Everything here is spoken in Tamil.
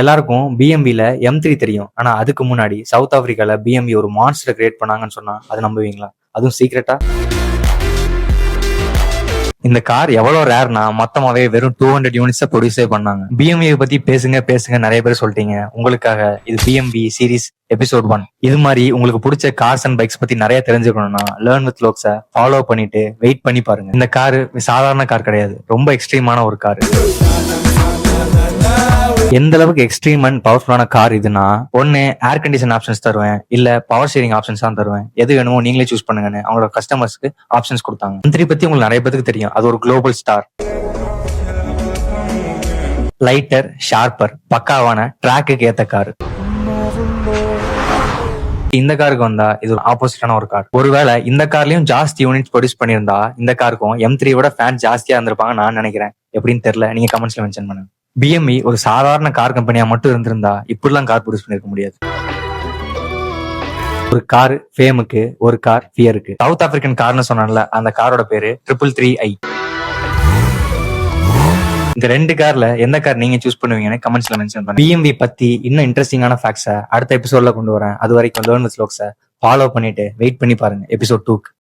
எல்லாருக்கும் பிஎம்வில M3 தெரியும். ஆனா அதுக்கு முன்னாடி சவுத் ஆப்பிரிக்கால பிஎம்வி ஒரு மான்ஸ்டர் கிரியேட் பண்ணாங்கன்னு சொன்னா அது நம்புவீங்களா? அதுவும் சீக்ரெட்டா. இந்த கார் எவ்வளவு ரேர்னா மொத்தமாவே வெறும் 200 யூனிட்ஸ் ப்ரொடியூஸே பண்ணாங்க. பிஎம்வி பத்தி பேசுங்க நிறைய பேர் சொல்லிட்டீங்க. உங்களுக்காக இது பிஎம்வி சீரிஸ் எபிசோட் 1. இது மாதிரி உங்களுக்கு பிடிச்ச கார்ஸ் அண்ட் பைக்ஸ் பத்தி நிறைய தெரிஞ்சுக்கணும்னா லேர்ன் வித் லோக்ஸை ஃபாலோ பண்ணிட்டு வெயிட் பண்ணி பாருங்க. இந்த கார் சாதாரண கார் கிடையாது, ரொம்ப எக்ஸ்ட்ரீமான ஒரு கார். எந்த அளவுக்கு எக்ஸ்ட்ரீம் அண்ட் பவர்ஃபுல்லான கார் இதுனா, ஒன்னு ஏர் கண்டிஷன் ஆப்ஷன்ஸ் தருவேன், இல்ல பவர் ஸ்டீரிங் ஆப்ஷன்ஸ் தான் தருவேன், எது வேணுமோ நீங்களே சூஸ் பண்ணுங்கன்னு அவங்களோட கஸ்டமர்ஸ்க்கு ஆப்ஷன்ஸ் கொடுத்தாங்க. M3 பத்தி உங்களுக்கு நிறைய பேருக்கு தெரியும். அது ஒரு குளோபல் ஸ்டார். லைட்டர், ஷார்ப்பர், பக்காவான ட்ராக்குக்கு ஏத்த கார். இந்த காருக்கு வந்தா இது ஒரு ஆப்போசிட்டான ஒரு கார். ஒருவேளை இந்த கார்லயும் ஜாஸ்தி யூனிட்ஸ் ப்ரொடியூஸ் பண்ணியிருந்தா இந்த காருக்கும் M3 விட ஃபேன் ஜாஸ்தியா இருந்திருப்பாங்க நான் நினைக்கிறேன். எப்படின்னு தெரியல, நீங்க கமெண்ட்ஸ்ல மென்ஷன் பண்ணுங்க. பிஎம்இ ஒரு சாதாரண கார் கம்பெனியா மட்டும் இருந்திருந்தா இப்படிலாம் கார் ப்ரொடியூஸ் பண்ணிருக்க முடியாது. ஒரு கார் ஃபேமுக்கு, ஒரு கார் ஃபியருக்கு. சவுத் ஆப்பிரிக்கன் கார்னு சொன்னால அந்த காரோட பேரு 333i. இந்த ரெண்டு கார்ல எந்த கார் நீங்க சூஸ் பண்ணுவீங்கன்னு கமெண்ட்ஸ்ல மென்ஷன் பண்ணுங்க. பிஎம்வி பத்தி இன்னும் இன்ட்ரெஸ்டிங்கான ஃபேக்ட்ஸை அடுத்த எபிசோட்ல கொண்டு வரேன். அது வரைக்கும் லேர்ன் வித் லோக்ஸை ஃபாலோ பண்ணிட்டு வெயிட் பண்ணி பாருங்க எபிசோட் 2.